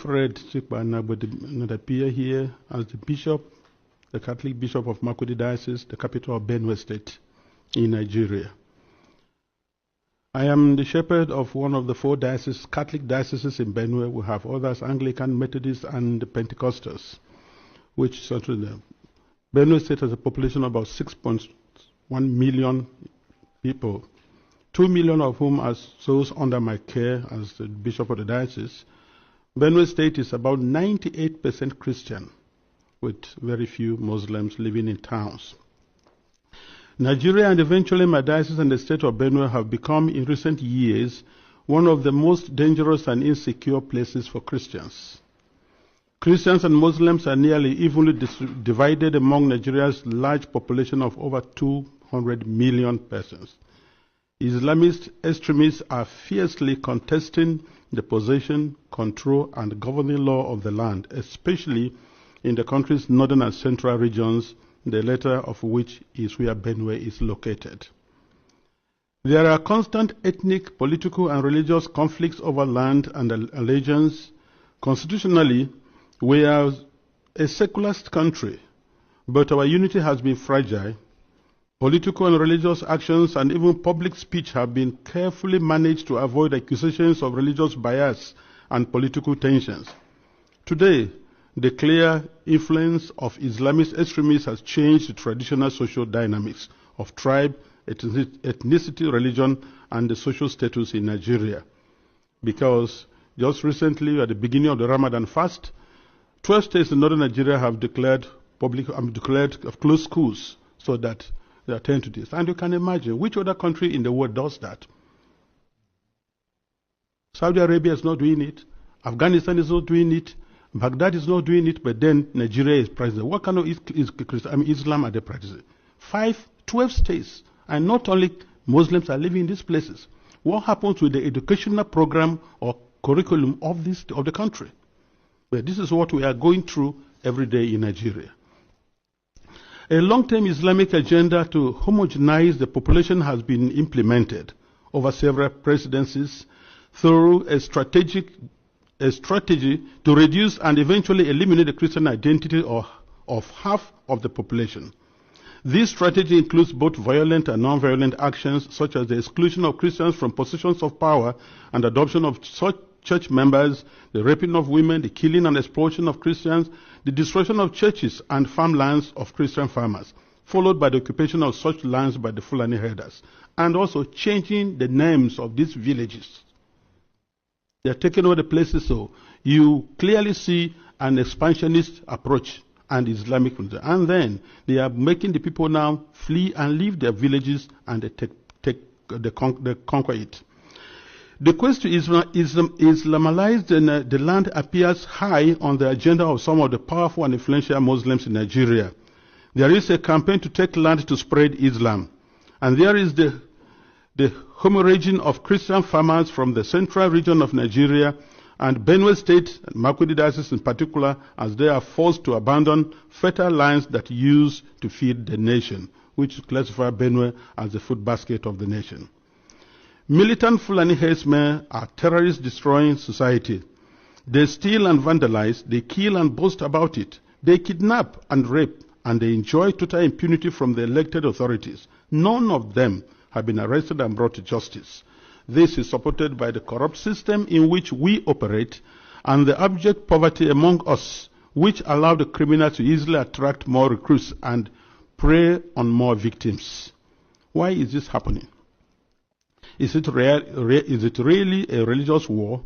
Fred Chikbana would appear here as the bishop, the Catholic Bishop of Makurdi Diocese, the capital of Benue State in Nigeria. I am the shepherd of one of the 4 dioceses, Catholic dioceses in Benue. We have others, Anglican, Methodist, and Pentecostals, which central them. Benue State has a population of about 6.1 million people, 2 million of whom are those under my care as the bishop of the diocese. Benue State is about 98% Christian, with very few Muslims living in towns. Nigeria and eventually my diocese and the state of Benue have become, in recent years, one of the most dangerous and insecure places for Christians. Christians and Muslims are nearly evenly divided among Nigeria's large population of over 200 million persons. Islamist extremists are fiercely contesting the possession, control, and governing law of the land, especially in the country's northern and central regions, the latter of which is where Benue is located. There are constant ethnic, political, and religious conflicts over land and allegiance. Constitutionally, we are a secularist country, but our unity has been fragile. Political and religious actions and even public speech have been carefully managed to avoid accusations of religious bias and political tensions. Today, the clear influence of Islamist extremists has changed the traditional social dynamics of tribe, ethnicity, religion, and the social status in Nigeria. Because just recently, at the beginning of the Ramadan fast, 12 states in northern Nigeria have declared closed schools so that they attend to this. And you can imagine which other country in the world does that. Saudi Arabia is not doing it. Afghanistan is not doing it. Baghdad is not doing it, but then Nigeria is practicing. What kind of Islam are they practicing? 12 states, and not only Muslims are living in these places. What happens with the educational program or curriculum of the country? Well, this is what we are going through every day in Nigeria. A long-term Islamic agenda to homogenize the population has been implemented over several presidencies through a strategy to reduce and eventually eliminate the Christian identity of half of the population. This strategy includes both violent and non-violent actions, such as the exclusion of Christians from positions of power and adoption of such church members, the raping of women, the killing and exploitation of Christians, the destruction of churches and farmlands of Christian farmers, followed by the occupation of such lands by the Fulani herders, and also changing the names of these villages. They are taking over the places, so you clearly see an expansionist approach and Islamic religion. And then they are making the people now flee and leave their villages, and they conquer it. The quest to Islamalize the land appears high on the agenda of some of the powerful and influential Muslims in Nigeria. There is a campaign to take land to spread Islam. And there is the hemorrhaging of Christian farmers from the central region of Nigeria and Benue State, and Makurdi Diocese in particular, as they are forced to abandon fertile lands that used to feed the nation, which classify Benue as the food basket of the nation. Militant Fulani herdsmen are terrorists destroying society. They steal and vandalize, they kill and boast about it. They kidnap and rape, and they enjoy total impunity from the elected authorities. None of them have been arrested and brought to justice. This is supported by the corrupt system in which we operate and the abject poverty among us, which allow the criminals to easily attract more recruits and prey on more victims. Why is this happening? Is it really a religious war?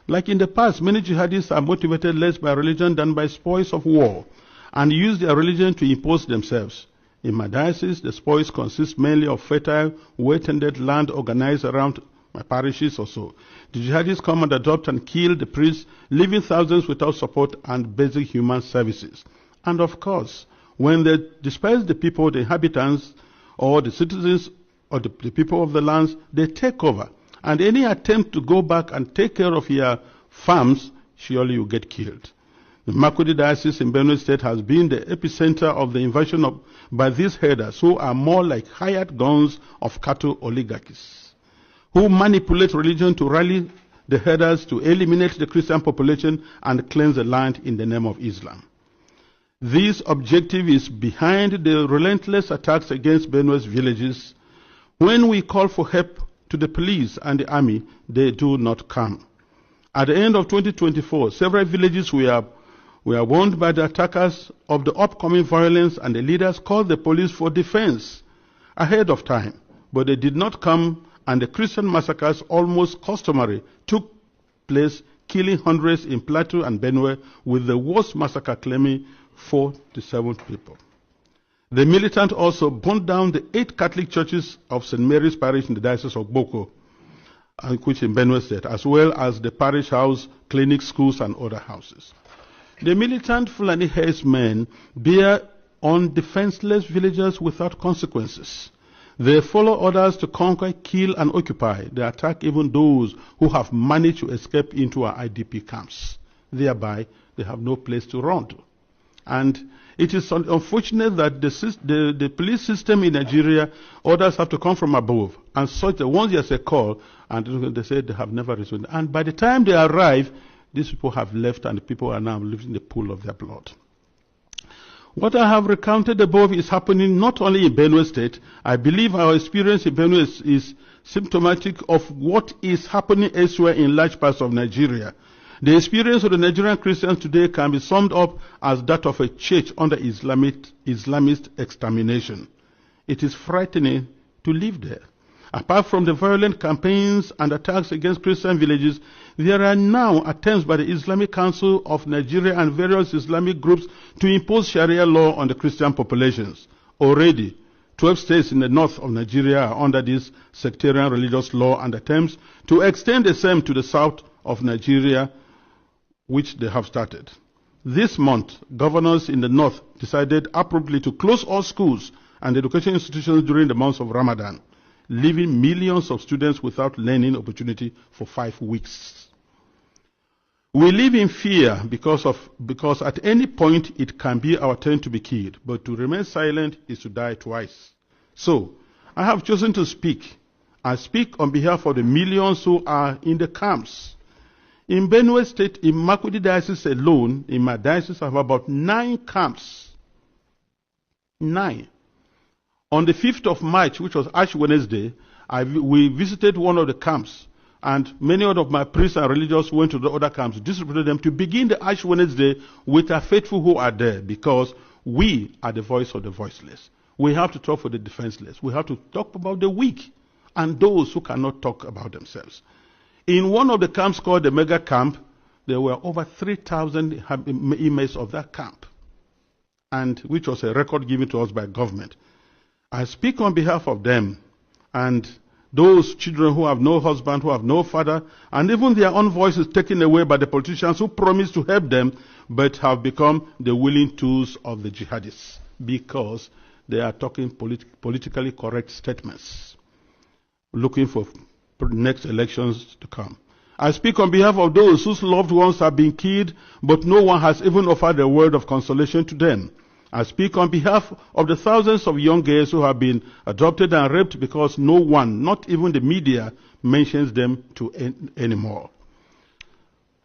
Like in the past, many jihadists are motivated less by religion than by spoils of war and use their religion to impose themselves. In my diocese, the spoils consist mainly of fertile, well-tended land organized around my parishes or so. The jihadists come and adopt and kill the priests, leaving thousands without support and basic human services. And of course, when they disperse the people, the inhabitants, or the citizens, or the people of the lands, they take over. And any attempt to go back and take care of your farms, surely you get killed. The Makurdi Diocese in Benue State has been the epicenter of the invasion by these herders, who are more like hired guns of cattle oligarchies, who manipulate religion to rally the herders to eliminate the Christian population and cleanse the land in the name of Islam. This objective is behind the relentless attacks against Benue's villages. When we call for help to the police and the army, they do not come. At the end of 2024, several villages were warned by the attackers of the upcoming violence, and the leaders called the police for defense ahead of time, but they did not come, and the Christian massacres, almost customary, took place, killing hundreds in Plateau and Benue, with the worst massacre claiming 47 people. The militant also burned down the 8 Catholic churches of St. Mary's Parish in the Diocese of Boko, which in Benue State, as well as the parish house, clinics, schools, and other houses. The militant Fulani herdsmen bear on defenseless villagers without consequences. They follow orders to conquer, kill, and occupy. They attack even those who have managed to escape into our IDP camps. Thereby, they have no place to run to. And it is unfortunate that the police system in Nigeria, orders have to come from above. And such that once there's a call, and they say they have never responded. And by the time they arrive, these people have left, and the people are now living in the pool of their blood. What I have recounted above is happening not only in Benue State. I believe our experience in Benue is symptomatic of what is happening elsewhere in large parts of Nigeria. The experience of the Nigerian Christians today can be summed up as that of a church under Islamist extermination. It is frightening to live there. Apart from the violent campaigns and attacks against Christian villages, there are now attempts by the Islamic Council of Nigeria and various Islamic groups to impose Sharia law on the Christian populations. Already, 12 states in the north of Nigeria are under this sectarian religious law, and attempts to extend the same to the south of Nigeria, which they have started. This month, governors in the north decided appropriately to close all schools and education institutions during the months of Ramadan, leaving millions of students without learning opportunity for 5 weeks. We live in fear because at any point it can be our turn to be killed, but to remain silent is to die twice. So, I have chosen to speak. I speak on behalf of the millions who are in the camps. In Benue State, in Makurdi Diocese alone, in my diocese, I have about 9 camps. 9. On the 5th of March, which was Ash Wednesday, we visited one of the camps, and many of my priests and religious went to the other camps, distributed them to begin the Ash Wednesday with our faithful who are there, because we are the voice of the voiceless. We have to talk for the defenseless. We have to talk about the weak and those who cannot talk about themselves. In one of the camps called the Mecca camp, there were over 3,000 inmates of that camp, and which was a record given to us by government. I speak on behalf of them and those children who have no husband, who have no father, and even their own voices taken away by the politicians who promised to help them, but have become the willing tools of the jihadists because they are talking politically correct statements, looking for next elections to come. I speak on behalf of those whose loved ones have been killed, but no one has even offered a word of consolation to them. I speak on behalf of the thousands of young girls who have been adopted and raped because no one, not even the media, mentions them anymore.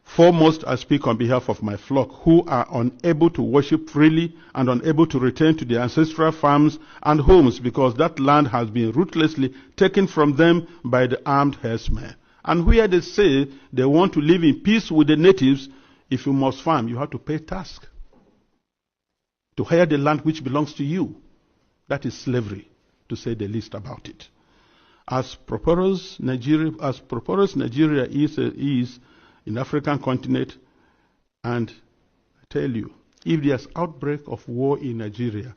Foremost, I speak on behalf of my flock who are unable to worship freely and unable to return to their ancestral farms and homes because that land has been ruthlessly taken from them by the armed herdsmen. And where they say they want to live in peace with the natives, if you must farm, you have to pay tax to hire the land which belongs to you. That is slavery, to say the least about it. As prosperous Nigeria is in African continent, and I tell you, if there's outbreak of war in Nigeria,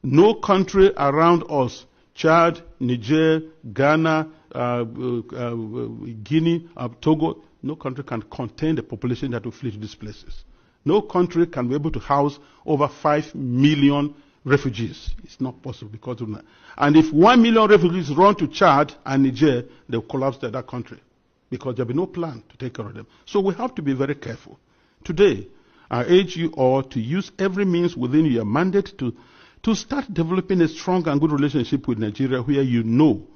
no country around us, Chad, Niger, Ghana, Guinea, Togo, no country can contain the population that will flee to these places. No country can be able to house over 5 million refugees. It's not possible because of that. And if 1 million refugees run to Chad and Niger, they'll collapse that country because there'll be no plan to take care of them. So we have to be very careful. Today, I urge you all to use every means within your mandate to start developing a strong and good relationship with Nigeria, where you know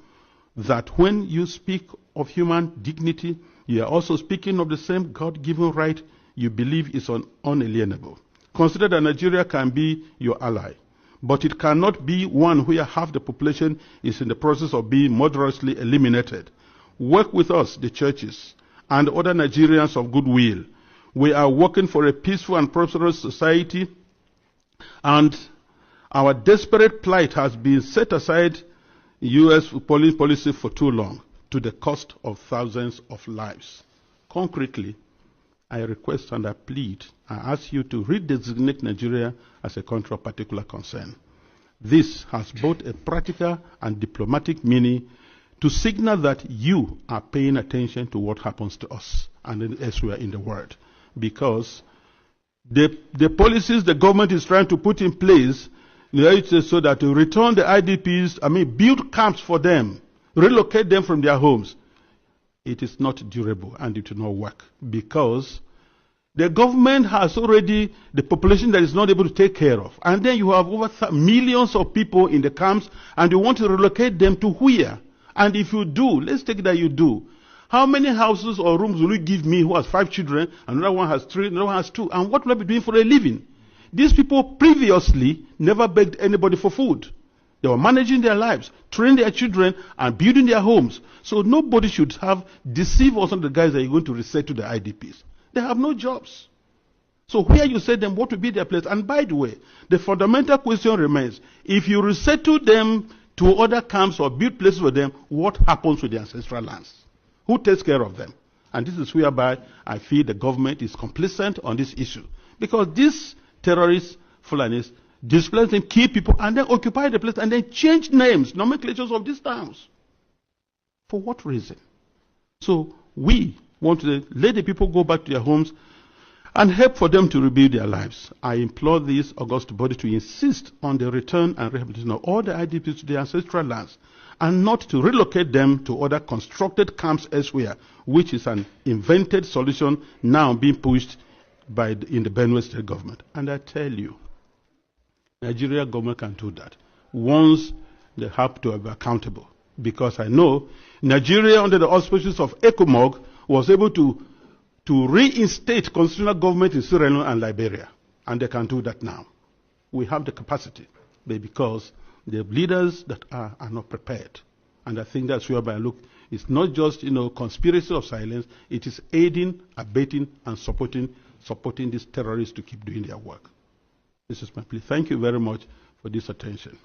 that when you speak of human dignity, You are also speaking of the same God-given right you believe is unalienable. Consider that Nigeria can be your ally, but it cannot be one where half the population is in the process of being murderously eliminated. Work with us, the churches, and other Nigerians of goodwill. We are working for a peaceful and prosperous society, and our desperate plight has been set aside U.S. policy for too long, to the cost of thousands of lives. Concretely, I request and I plead, I ask you to redesignate Nigeria as a country of particular concern. This has both a practical and diplomatic meaning to signal that you are paying attention to what happens to us and elsewhere in the world. Because the policies the government is trying to put in place, so that to return the IDPs, build camps for them, relocate them from their homes, it is not durable and it will not work, because the government has already the population that is not able to take care of. And then you have over millions of people in the camps, and you want to relocate them to where? And if you do, let's take that you do. How many houses or rooms will you give me who has 5 children, another one has 3, another one has 2? And what will I be doing for a living? These people previously never begged anybody for food. They were managing their lives, training their children, and building their homes. So nobody should have deceived us on the guys that you're going to resettle the IDPs. They have no jobs. So where you set them, what will be their place? And by the way, the fundamental question remains, if you resettle them to other camps or build places for them, what happens with the ancestral lands? Who takes care of them? And this is whereby I feel the government is complicit on this issue. Because these terrorists, Fulanis, displace them, kill people, and then occupy the place, and then change names, nomenclatures of these towns. For what reason? So we want to let the people go back to their homes and help for them to rebuild their lives. I implore this august body to insist on the return and rehabilitation of all the IDPs to their ancestral lands, and not to relocate them to other constructed camps elsewhere, which is an invented solution now being pushed in the Benue state government. And I tell you, Nigeria government can do that once they have to be accountable. Because I know Nigeria, under the auspices of ECOMOG, was able to reinstate constitutional government in Sierra Leone and Liberia. And they can do that now. We have the capacity, but because the leaders that are not prepared. And I think that's whereby I look, it's not just, conspiracy of silence, it is aiding, abetting, and supporting these terrorists to keep doing their work. This is my plea. Thank you very much for this attention.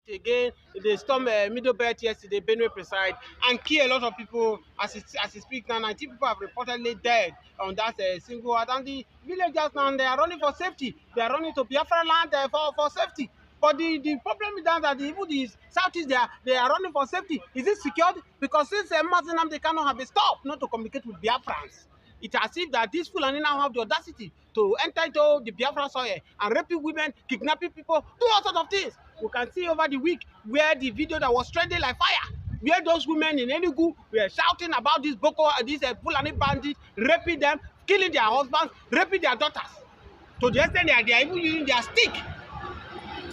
Again, they stormed Middle Belt yesterday, Benue preside, and kill a lot of people. As it speaks now, 90 people have reportedly died on that single ward. And the villagers now, they are running for safety. They are running to Biafra land for safety. But the problem is that even the Southeast, they are running for safety. Is it secured? Because since Mazinam, they cannot have a stop not to communicate with Biafrans. It's as if that these Fulani now have the audacity to enter into the Biafra soil and raping women, kidnapping people, do all sorts of things. You can see over the week where the video that was trending like fire, where those women in Enugu were shouting about these Fulani bandits, raping them, killing their husbands, raping their daughters. To the extent that they are even using their stick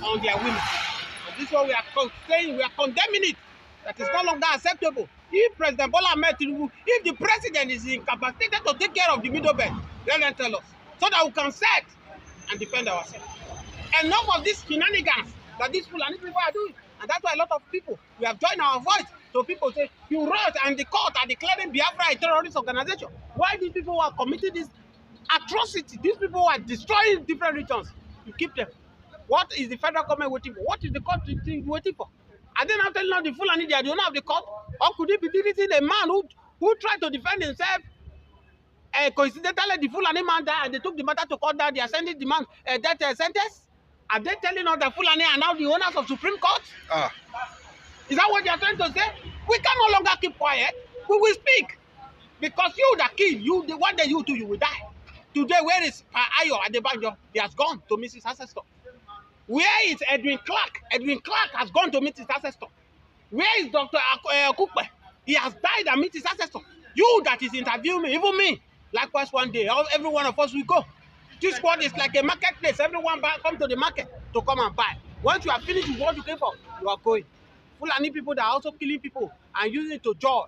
on their women. And this is what we are saying, we are condemning it. That is no longer acceptable. If President Bola Ahmed Tinubu, if the president is incapacitated to take care of the Middle Belt, let them tell us, so that we can set and defend ourselves. Enough of these shenanigans that these Fulani people are doing. And that's why a lot of people, we have joined our voice. So people say, you wrote and the court are declaring Biafra a terrorist organization. Why these people who are committing this atrocity, these people who are destroying different regions, you keep them? What is the federal government waiting for? What is the court waiting for? Are they not telling us the Fulani they don't have the court? Or could it be deleting a man who tried to defend himself? Coincidentally, the Fulani man died and they took the matter to court that they are sending the man death sentence? Are they telling us that Fulani are now the owners of Supreme Court? Is that what they are trying to say? We can no longer keep quiet. We will speak. Because you that killed, one day you too, you will die. Today, where is Ayo Adebanjo? He has gone to meet his ancestor. Where is Edwin Clark? Edwin Clark has gone to meet his ancestor. Where is Dr. Kukpe? He has died and meet his ancestor. You that is interviewing me, even me, likewise one day, every one of us will go. This squad is like a marketplace. Everyone come to the market to come and buy. Once you are finished with what you came for, you are going. Fulani people that are also killing people and using it to joy,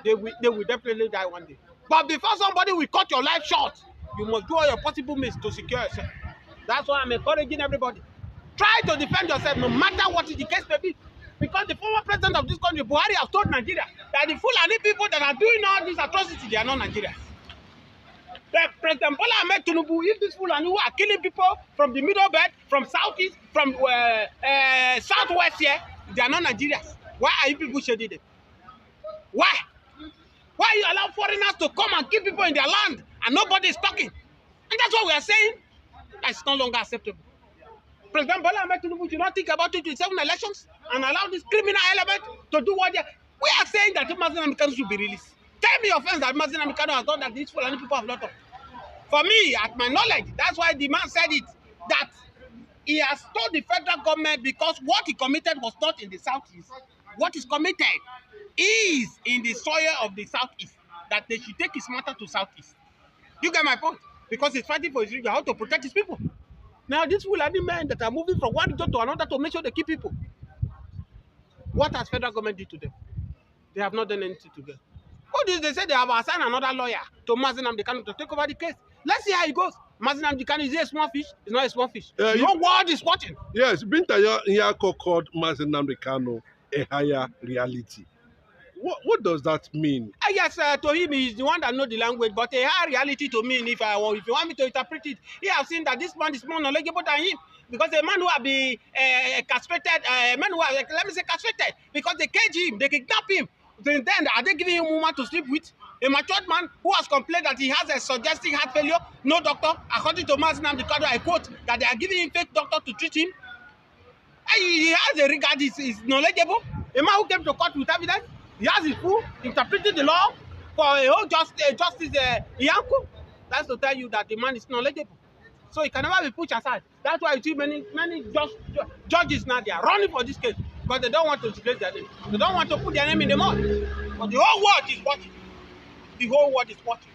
they will definitely die one day. But before somebody will cut your life short, you must do all your possible means to secure yourself. That's why I'm encouraging everybody. Try to defend yourself no matter what the case may be. Because the former president of this country, Buhari, has told Nigeria that the Fulani people that are doing all these atrocities, they are not Nigerians. President Bola Ahmed Tinubu, if these Fulani who are killing people from the Middle Belt, from Southeast, from Southwest here, they are not Nigerians. Why are you people shading them? Why? Why you allow foreigners to come and kill people in their land and nobody is talking? And that's what we are saying. That's no longer acceptable. President Bola Ahmed Tinubu should not think about 2027 elections and allow this criminal element to do what they are. We are saying that Mazen Amikano should be released. Tell me offense that Mazen Amikano has done that these Fulani people have not done. For me, at my knowledge, that's why the man said it, that he has told the federal government because what he committed was not in the southeast. What is committed is in the soil of the southeast, that they should take his matter to southeast. You get my point? Because he's fighting for his region, how to protect his people. Now, these Fulani men that are moving from one region to another to make sure they keep people. What has federal government did to them? They have not done anything to them. What is they say they have assigned another lawyer to Mazen Amdekano to take over the case? Let's see how it goes. Mazen Amdekano, is he a small fish? It's not a small fish. The whole world is watching. Yes, Binta Nyako called Mazen Amdekano a higher reality. What does that mean? Yes, to him, he's the one that knows the language, but a higher reality to me, if you want me to interpret it, he has seen that this man is more knowledgeable than him. Because a man who have been castrated, a man who have, let me say castrated, because they cage him, they kidnap him. Then are they giving him a woman to sleep with? A matured man who has complained that he has a suggesting heart failure, no doctor. According to Mazen Amdekano, I quote, that they are giving him fake doctor to treat him. And he has a regard, he's knowledgeable. A man who came to court with evidence, he has his full interpreted the law for a whole justice Iyanku. That's to tell you that the man is knowledgeable. So he can never be pushed aside. That's why you see many judges now, they are running for this case because they don't want to disgrace their name. They don't want to put their name in the mud. But the whole world is watching. The whole world is watching.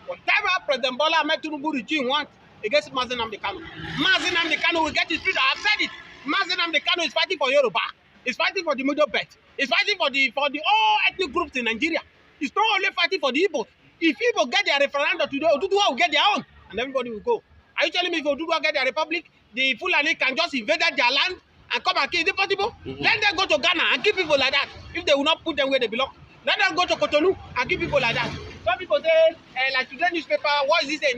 Whatever President Bola Ahmed Tinubu regime wants against Mazen Amdekano, Mazen Amdekano will get his freedom. I've said it. Mazen Amdekano is fighting for Yoruba. He's fighting for the Middle Belt. He's fighting for the all ethnic groups in Nigeria. He's not only fighting for the Igbos. If Igbo get their referendum today, Oduduwa will get their own, and everybody will go. Are you telling me if Oduduwa get their republic, the Fulani can just invade their land and come and kill? Is it possible? Let them go to Ghana and kill people like that if they will not put them where they belong. Let them go to Cotonou and kill people like that. Some people say, like today's newspaper, what is this in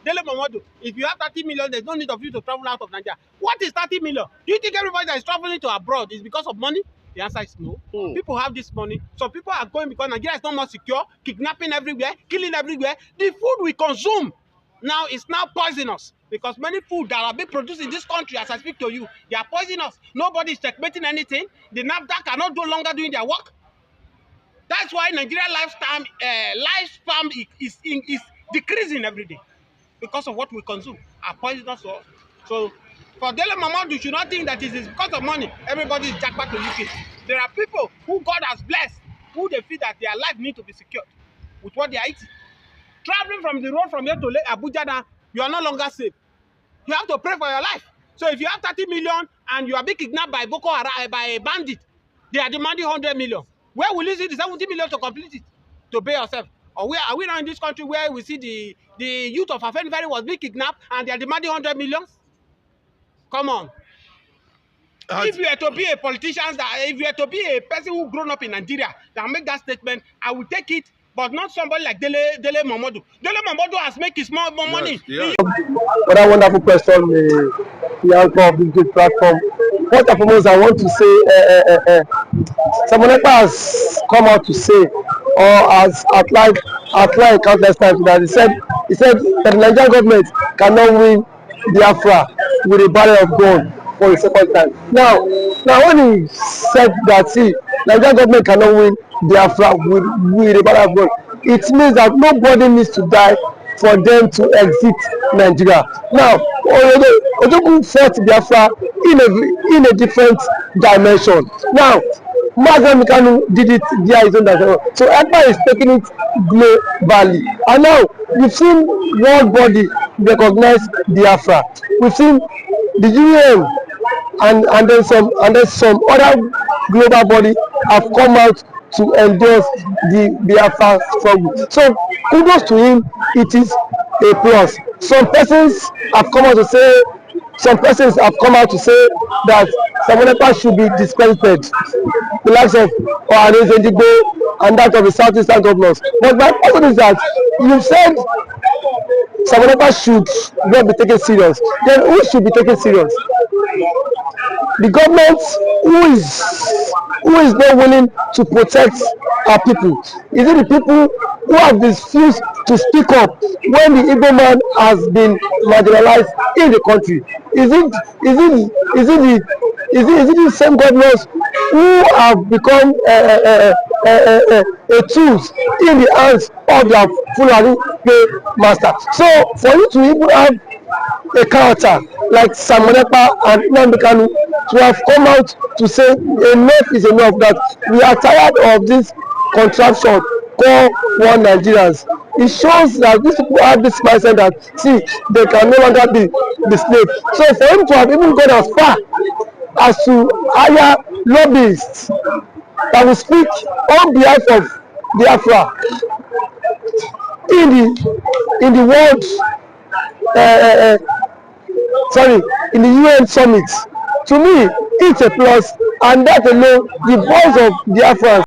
Dele Momodu? If you have 30 million, there's no need of you to travel out of Nigeria. What is 30 million? Do you think everybody that is traveling to abroad is because of money? The answer is no. People have this money. Some people are going because Nigeria is not more secure, kidnapping everywhere, killing everywhere. The food we consume now is now poisonous because many food that are being produced in this country, as I speak to you, they are poisonous. Nobody is checkmating anything. The NAFDAC are no longer doing their work. That's why Nigeria lifespan is decreasing every day because of what we consume. Are poisonous to us. So for Dele Momodu, you should not think that it is because of money. Everybody is jackpot to UK. There are people who God has blessed, who they feel that their life need to be secured with what they are eating. Traveling from the road from here to Abuja now, you are no longer safe. You have to pray for your life. So if you have 30 million and you are being kidnapped by Boko Haram, by a bandit, they are demanding 100 million. Where will you see the 70 million to complete it? To pay yourself? Or where are we now in this country where we see the youth of Afenifere was being kidnapped and they are demanding 100 million? Come on. If you are to be a politician, if you are to be a person who grown up in Nigeria that make that statement, I will take it, but not somebody like Dele Momodu. Dele Momodu has made his more money. Yes. What a wonderful question, the anchor of this great platform. First and foremost, I want to say, someone has come out to say, or has outlined countless times that he said that the Nigerian government cannot win Biafra with a barrel of gun for the second time. Now when he said that, see, Nigerian government cannot win Biafra with a barrel of gun, it means that nobody needs to die for them to exit Nigeria. Now, Ojogun fought Biafra in a different dimension. Now, Mazen Amdekano did it via his own dimension. So everybody is taking it globally. And now, we've seen world body recognize Biafra. We've seen the UN and then some other global body have come out to endorse the Biafra struggle. So kudos to him, it is a plus. Some persons have come out to say that Samonekpa should be discredited, the likes of Ohanes Ndigbo and that of the southeastern governors. But my question is that you said Samonekpa should not be taken serious. Then who should be taken serious? The government who is not willing to protect our people? Is it the people who have refused to speak up when the Igbo man has been marginalized in the country? Is it the same governors who have become a tools in the hands of their Fulani master? So for you to even have a character like Samonekpa and Nnamdi Kanu to have come out to say enough is enough, that we are tired of this contraption called one Nigerians. It shows that these people have this mindset that see they can no longer be the slave. So for him to have even gone as far as to hire lobbyists that will speak on behalf of Biafra in the world in the UN summit, to me it's a plus, and that alone, the voice of Biafra